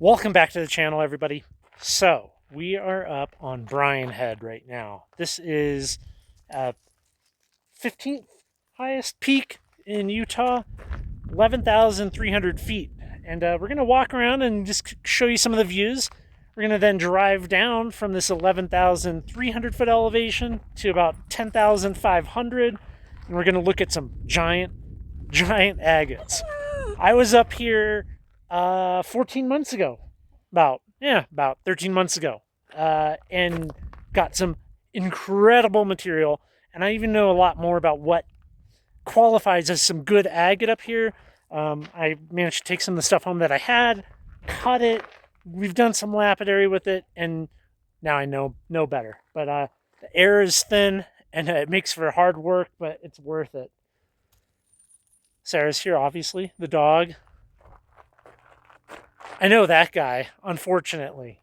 Welcome back to the channel, everybody. So, we are up on Bryan Head right now. This is 15th highest peak in Utah, 11,300 feet. And we're going to walk around and just show you some of the views. We're going to then drive down from this 11,300 foot elevation to about 10,500. And we're going to look at some giant agates. I was up here 14 months ago, about 13 months ago, and got some incredible material. And I even know a lot more about what qualifies as some good agate up here. I managed to take some of the stuff home that I had, cut it. We've done some lapidary with it, and now I know better. But the air is thin, and it makes for hard work, but it's worth it. Sarah's here, obviously, the dog. I know that guy, unfortunately.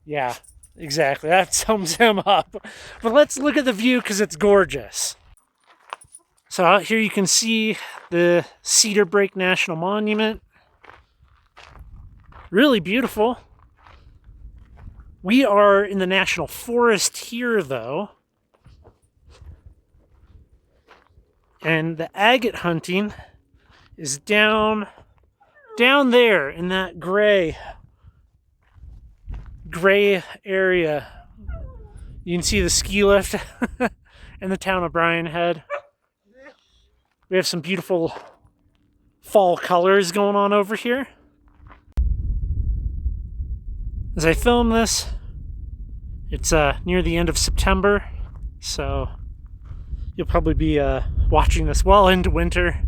Yeah, exactly. That sums him up. But let's look at the view because it's gorgeous. So out here you can see the Cedar Break National Monument. Really beautiful. We are in the National Forest here, though. And the agate hunting is down there in that gray area. You can see the ski lift in the town of Bryan Head. We have some beautiful fall colors going on over here. As I film this, it's near the end of September, so you'll probably be watching this well into winter,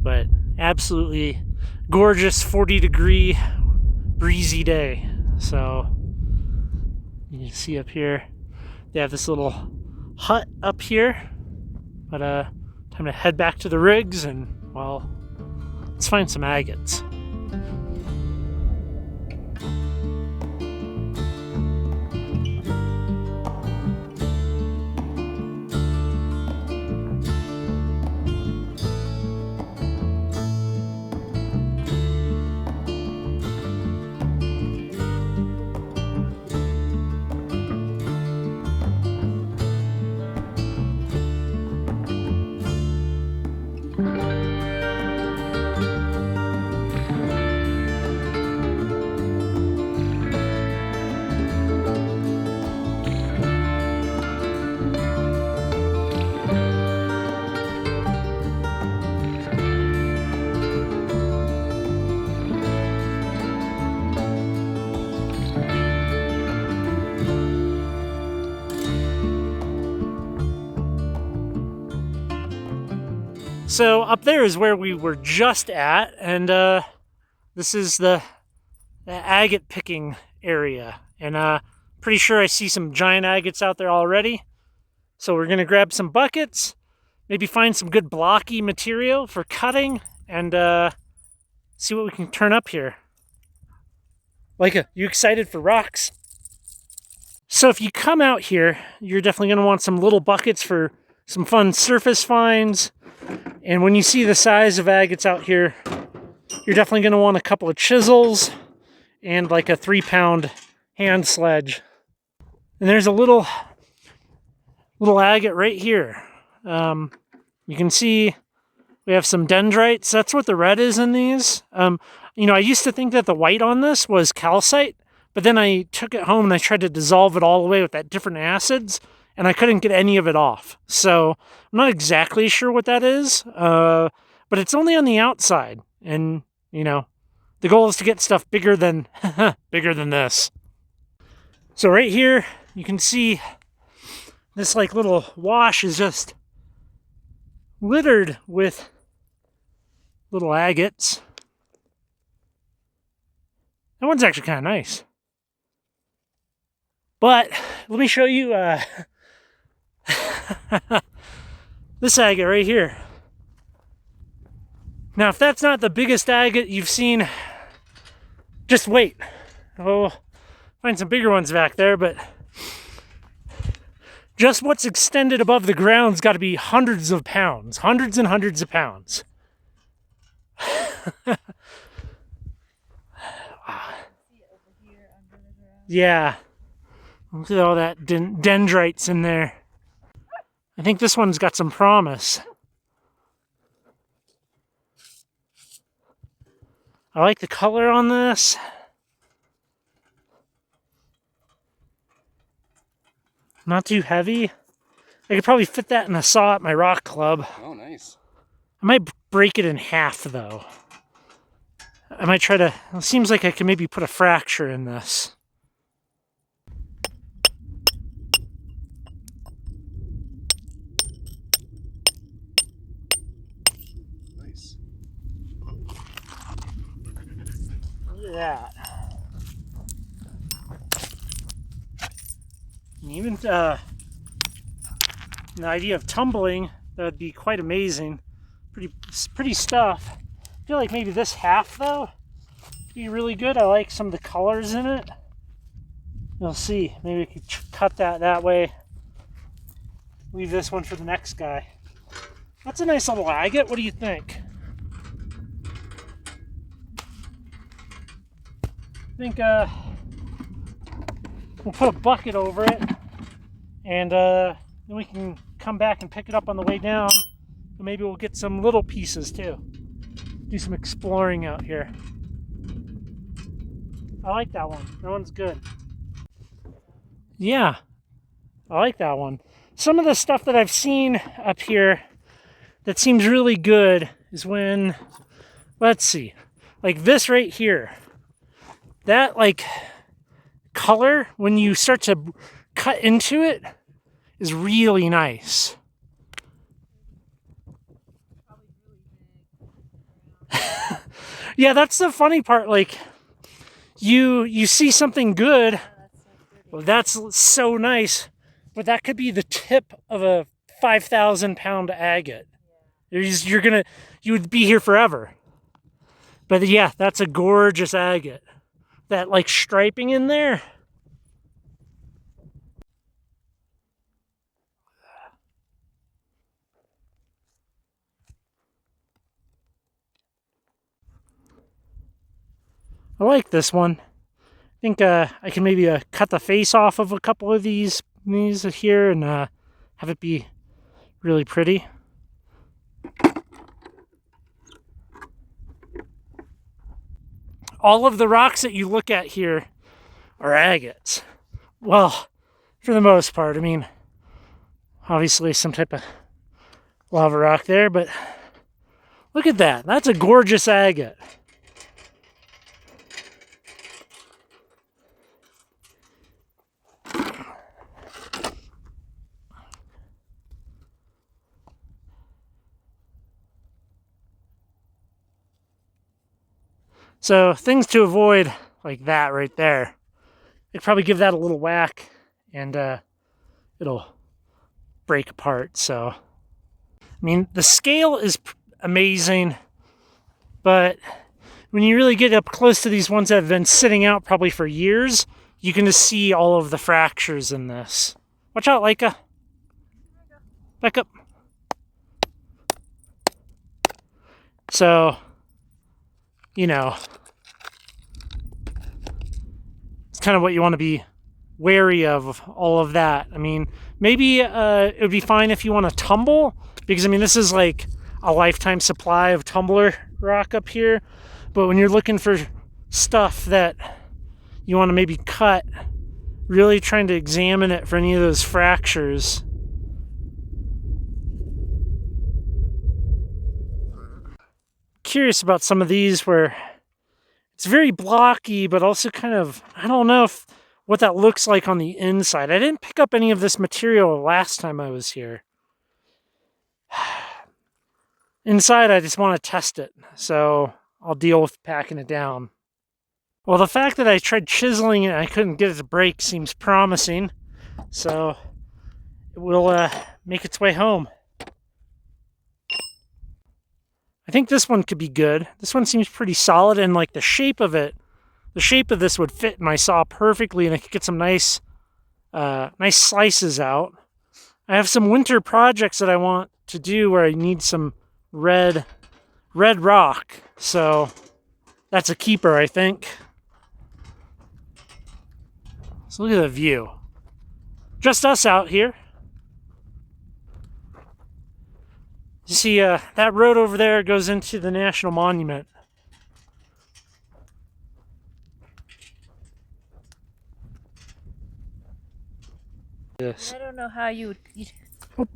but absolutely gorgeous 40-degree breezy day. So you can see up here they have this little hut up here, but time to head back to the rigs and, well, let's find some agates. So up there is where we were just at, and this is the agate picking area. And pretty sure I see some giant agates out there already. So we're gonna grab some buckets, maybe find some good blocky material for cutting, and see what we can turn up here. Leica, you excited for rocks? So if you come out here, you're definitely gonna want some little buckets for some fun surface finds. And when you see the size of agates out here, you're definitely going to want a couple of chisels and like a 3-pound hand sledge. And there's a little agate right here. You can see we have some dendrites. That's what the red is in these. You know, I used to think that the white on this was calcite, but then I took it home and I tried to dissolve it all the way with that different acids, and I couldn't get any of it off. So I'm not exactly sure what that is, but it's only on the outside. And, you know, the goal is to get stuff bigger than this. So right here, you can see this like little wash is just littered with little agates. That one's actually kind of nice. But let me show you this agate right here. Now, if that's not the biggest agate you've seen, just wait. Oh, find some bigger ones back there, but just what's extended above the ground's got to be hundreds of pounds, hundreds and hundreds of pounds. Yeah. Look at all that dendrites in there. I think this one's got some promise. I like the color on this. Not too heavy. I could probably fit that in a saw at my rock club. Oh, nice. I might break it in half, though. I might try to... It seems like I could maybe put a fracture in this. Nice. Look at that. And even the idea of tumbling, that would be quite amazing. Pretty stuff. I feel like maybe this half, though, would be really good. I like some of the colors in it. We'll see. Maybe we could cut that way. Leave this one for the next guy. That's a nice little agate. What do you think? I think we'll put a bucket over it, and then we can come back and pick it up on the way down. And maybe we'll get some little pieces too. Do some exploring out here. I like that one. That one's good. Yeah, I like that one. Some of the stuff that I've seen up here that seems really good is when, let's see, like this right here. That like color, when you start to cut into it, is really nice. Yeah, that's the funny part. Like, you see something good, well, that's so nice, but that could be the tip of a 5,000-pound agate. You would be here forever. But yeah, that's a gorgeous agate. That like striping in there. I like this one. I think I can maybe cut the face off of a couple of these here and have it be really pretty. All of the rocks that you look at here are agates. Well, for the most part. I mean, obviously some type of lava rock there, but look at that. That's a gorgeous agate. So things to avoid like that right there. I'd probably give that a little whack and it'll break apart. So, I mean, the scale is amazing, but when you really get up close to these ones that have been sitting out probably for years, you can just see all of the fractures in this. Watch out, Leica. Back up. So, you know, it's kind of what you want to be wary of, all of that. I mean, maybe it would be fine if you want to tumble, because I mean, this is like a lifetime supply of tumbler rock up here. But when you're looking for stuff that you want to maybe cut, really trying to examine it for any of those fractures. Curious about some of these where it's very blocky, but also kind of, I don't know what that looks like on the inside. I didn't pick up any of this material last time I was here. Inside, I just want to test it, so I'll deal with packing it down. Well, the fact that I tried chiseling it and I couldn't get it to break seems promising, so it will make its way home. I think this one could be good. This one seems pretty solid, and like the shape of this would fit in my saw perfectly, and I could get some nice slices out. I have some winter projects that I want to do where I need some red rock, so that's a keeper, I think. So look at the view. Just us out here. You see, that road over there goes into the National Monument. I don't know how you would cut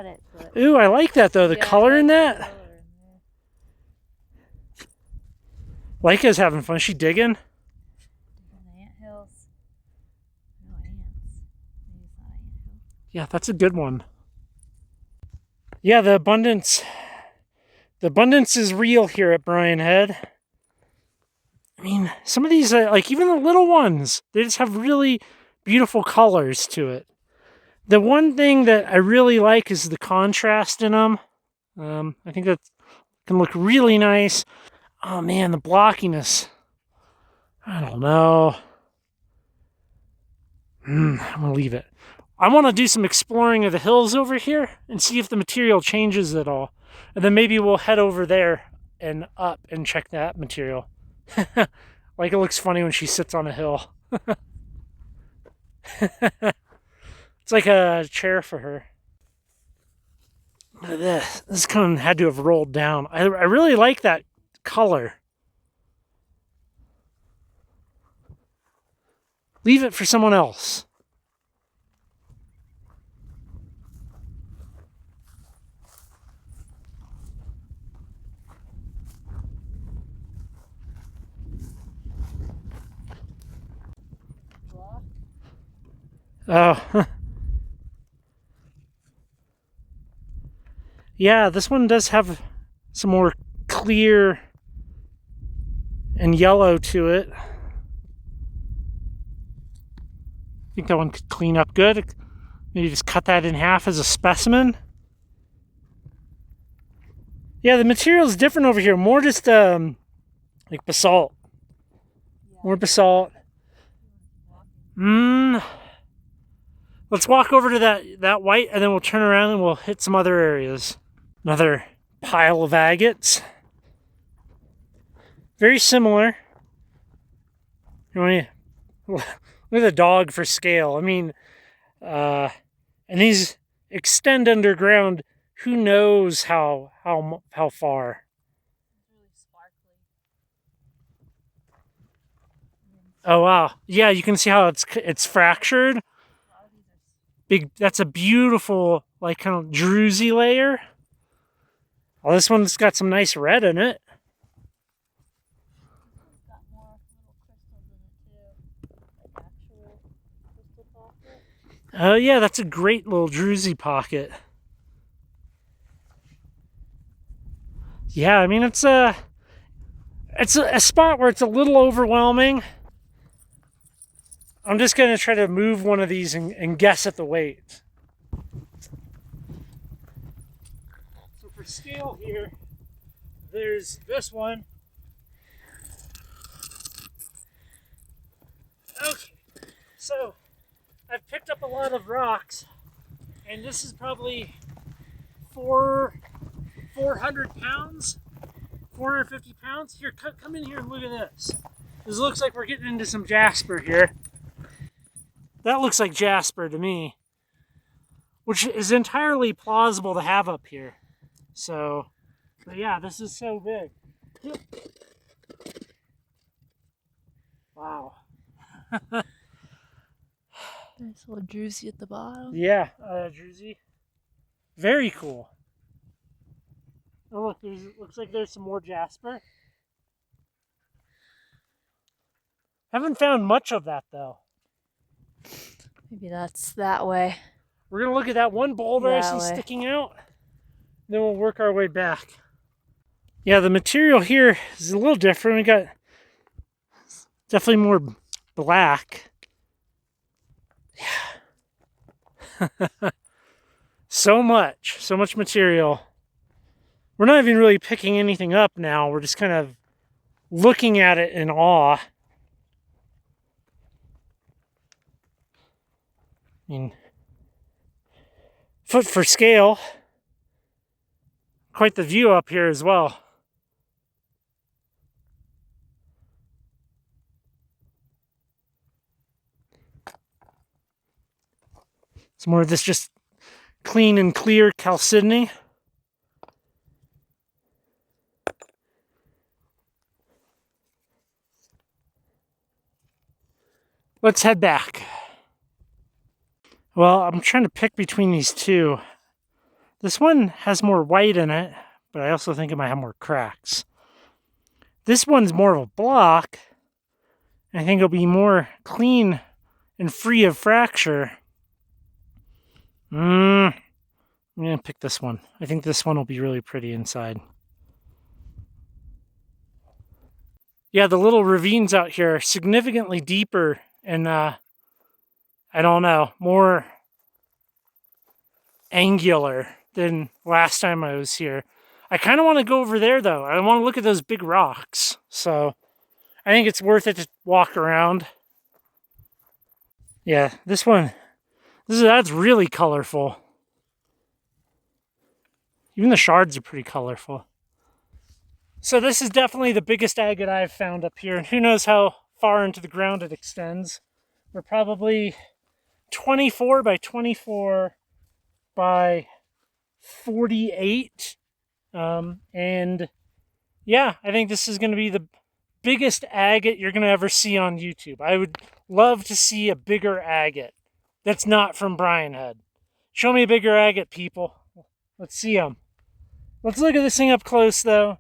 it. But Ooh, I like that though. The yeah, color I in like that. the color in there. Leica's having fun. She digging? The anthills. No ants. Maybe it's not an anthill. Yeah, that's a good one. Yeah, the abundance is real here at Bryan Head. I mean, some of these, like even the little ones, they just have really beautiful colors to it. The one thing that I really like is the contrast in them. I think that can look really nice. Oh man, the blockiness. I don't know. I'm gonna leave it. I want to do some exploring of the hills over here and see if the material changes at all. And then maybe we'll head over there and up and check that material. Like it looks funny when she sits on a hill. It's like a chair for her. Look at this. This kind of had to have rolled down. I really like that color. Leave it for someone else. Oh. Yeah, this one does have some more clear and yellow to it. I think that one could clean up good. Maybe just cut that in half as a specimen. Yeah, the material is different over here. More just like basalt. Yeah. More basalt. Let's walk over to that white and then we'll turn around and we'll hit some other areas. Another pile of agates. Very similar. Look at the dog for scale. I mean, and these extend underground. Who knows how far? It's really sparkly. Oh wow! Yeah, you can see how it's fractured. Big. That's a beautiful, like kind of druzy layer. Oh, this one's got some nice red in it. It's got more little crystals in it too, like actual crystal pocket. Oh yeah, that's a great little druzy pocket. Yeah, I mean it's a spot where it's a little overwhelming. I'm just gonna try to move one of these and guess at the weight. So for scale here, there's this one. Okay, so I've picked up a lot of rocks, and this is probably 400 pounds, 450 pounds. Here, come in here and look at this. This looks like we're getting into some jasper here. That looks like jasper to me, which is entirely plausible to have up here. So yeah, this is so big. Wow. Nice little druzy at the bottom. Yeah, druzy. Very cool. Oh look, looks like there's some more jasper. Haven't found much of that though. Maybe that's that way. We're gonna look at that one boulder I see sticking out. Then we'll work our way back. Yeah, the material here is a little different. We got definitely more black. Yeah. So much material. We're not even really picking anything up now. We're just kind of looking at it in awe. I mean, foot for scale. Quite the view up here as well. Some more of this just clean and clear chalcedony. Let's head back. Well, I'm trying to pick between these two. This one has more white in it, but I also think it might have more cracks. This one's more of a block. I think it'll be more clean and free of fracture. I'm going to pick this one. I think this one will be really pretty inside. Yeah, the little ravines out here are significantly deeper and, I don't know, more angular than last time I was here. I kind of want to go over there, though. I want to look at those big rocks. So I think it's worth it to walk around. Yeah, this one, that's really colorful. Even the shards are pretty colorful. So this is definitely the biggest agate I've found up here. And who knows how far into the ground it extends. We're probably 24 by 24 by 48. And yeah, I think this is going to be the biggest agate you're going to ever see on YouTube. I would love to see a bigger agate that's not from Brian Head. Show me a bigger agate, people. Let's see them. Let's look at this thing up close, though.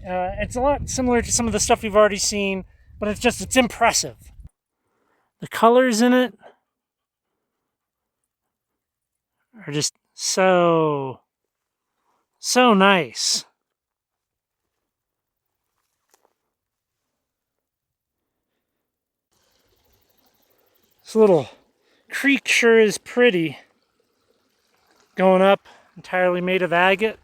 It's a lot similar to some of the stuff we've already seen, but it's impressive. The colors in it are just so nice. This little creek sure is pretty. Going up, entirely made of agate.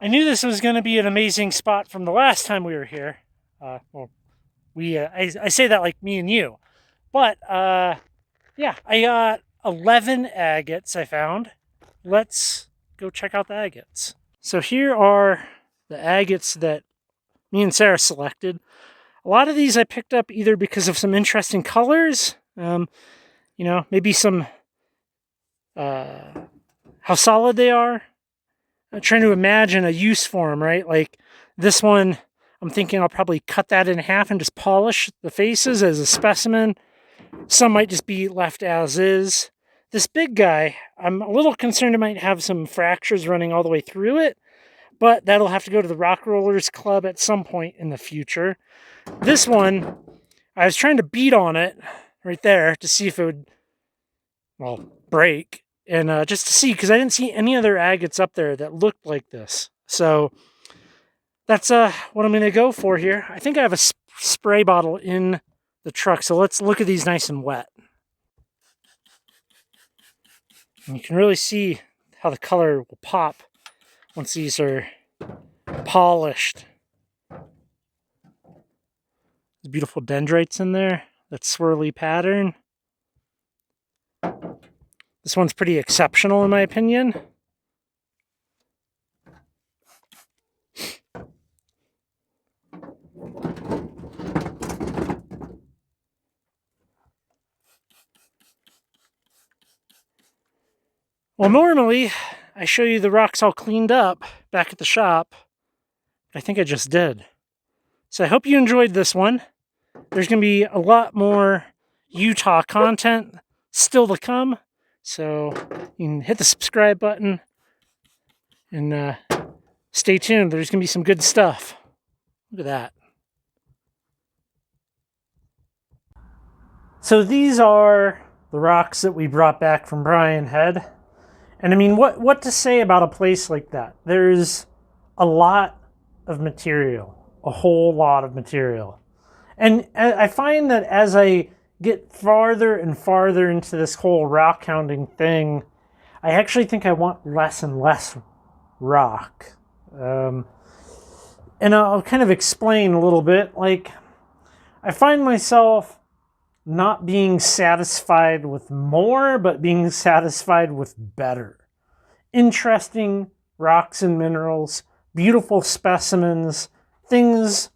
I knew this was going to be an amazing spot from the last time we were here. I say that like me and you. But, yeah, I got 11 agates I found. Let's go check out the agates. So here are the agates that me and Sarah selected. A lot of these I picked up either because of some interesting colors, maybe some, how solid they are. I'm trying to imagine a use for them, right? Like this one, I'm thinking I'll probably cut that in half and just polish the faces as a specimen. Some might just be left as is. This big guy, I'm a little concerned it might have some fractures running all the way through it, but that'll have to go to the Rock Rollers Club at some point in the future. This one, I was trying to beat on it right there to see if it would, break. And just to see, because I didn't see any other agates up there that looked like this. So that's what I'm going to go for here. I think I have a spray bottle in the truck. So let's look at these nice and wet. And you can really see how the color will pop once these are polished. There's beautiful dendrites in there. That swirly pattern. This one's pretty exceptional in my opinion. Well, normally I show you the rocks all cleaned up back at the shop. I think I just did. So I hope you enjoyed this one. There's going to be a lot more Utah content still to come. So you can hit the subscribe button and stay tuned. There's going to be some good stuff. Look at that. So these are the rocks that we brought back from Brian Head. And I mean, what to say about a place like that? There's a lot of material, a whole lot of material. And I find that as I get farther and farther into this whole rockhounding thing, I actually think I want less and less rock. And I'll kind of explain a little bit. Like, I find myself not being satisfied with more, but being satisfied with better. Interesting rocks and minerals, beautiful specimens, things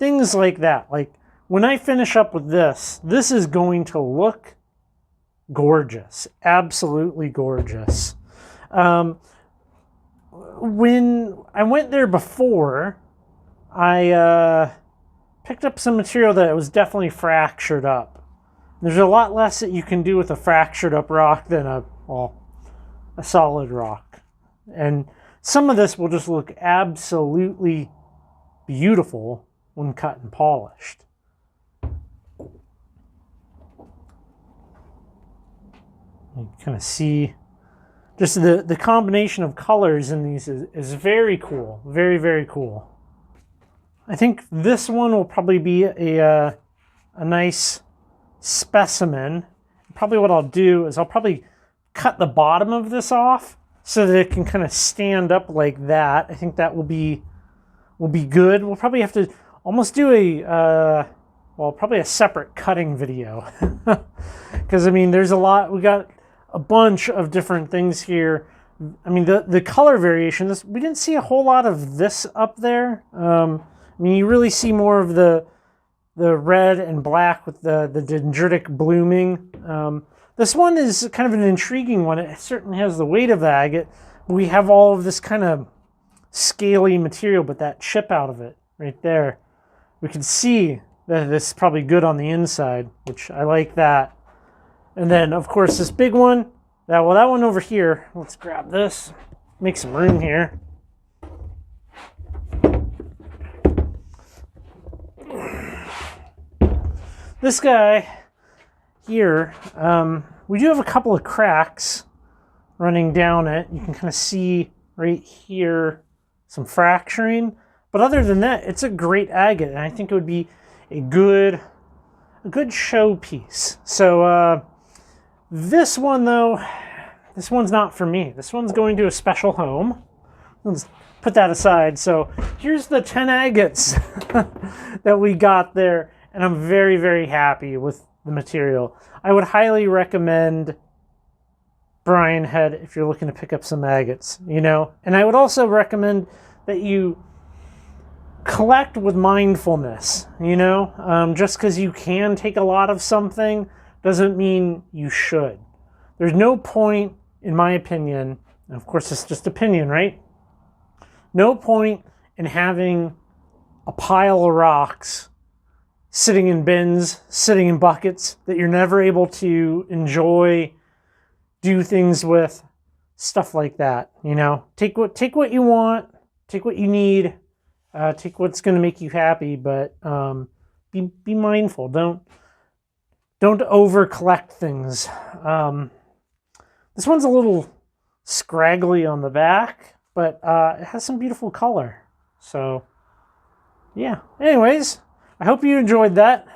like that. Like, when I finish up with this, this is going to look gorgeous. Absolutely gorgeous. When I went there before, I picked up some material that was definitely fractured up. There's a lot less that you can do with a fractured up rock than a solid rock. And some of this will just look absolutely beautiful when cut and polished. You kind of see just the combination of colors in these is very cool. Very, very cool. I think this one will probably be a nice specimen. Probably what I'll do is I'll probably cut the bottom of this off so that it can kind of stand up like that. I think that will be good. We'll probably have to almost do probably a separate cutting video. Because, I mean, there's a lot. We got a bunch of different things here. I mean, the color variation, we didn't see a whole lot of this up there. I mean, you really see more of the red and black with the dendritic blooming. This one is kind of an intriguing one. It certainly has the weight of the agate. We have all of this kind of scaly material, but that chip out of it right there. We can see that this is probably good on the inside, which I like that. And then, of course, this big one, that one over here, let's grab this, make some room here. This guy here, we do have a couple of cracks running down it. You can kind of see right here some fracturing. But other than that, it's a great agate, and I think it would be a good showpiece. So this one, though, this one's not for me. This one's going to a special home. Let's put that aside. So here's the 10 agates that we got there. And I'm very, very happy with the material. I would highly recommend Brian Head if you're looking to pick up some agates, you know. And I would also recommend that you collect with mindfulness, you know. Just because you can take a lot of something doesn't mean you should. There's no point, in my opinion, and of course it's just opinion, right? No point in having a pile of rocks sitting in bins, sitting in buckets that you're never able to enjoy, do things with, stuff like that. You know, take what you want, take what you need, take what's going to make you happy, but be mindful. Don't over collect things. This one's a little scraggly on the back, but it has some beautiful color. So yeah. Anyways, I hope you enjoyed that.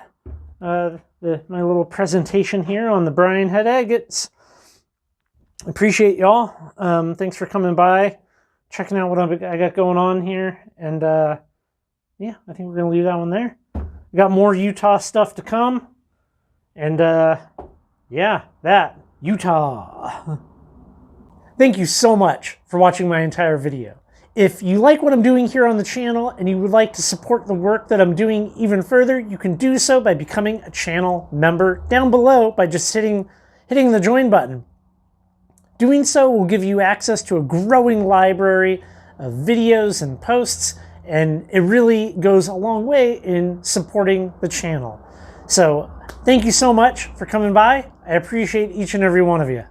My little presentation here on the Brian Head agates. Appreciate y'all. Thanks for coming by, checking out what I got going on here. And yeah, I think we're going to leave that one there. We got more Utah stuff to come. And yeah, Utah. Thank you so much for watching my entire video. If you like what I'm doing here on the channel and you would like to support the work that I'm doing even further, you can do so by becoming a channel member down below by just hitting the join button. Doing so will give you access to a growing library of videos and posts, and it really goes a long way in supporting the channel. So thank you so much for coming by. I appreciate each and every one of you.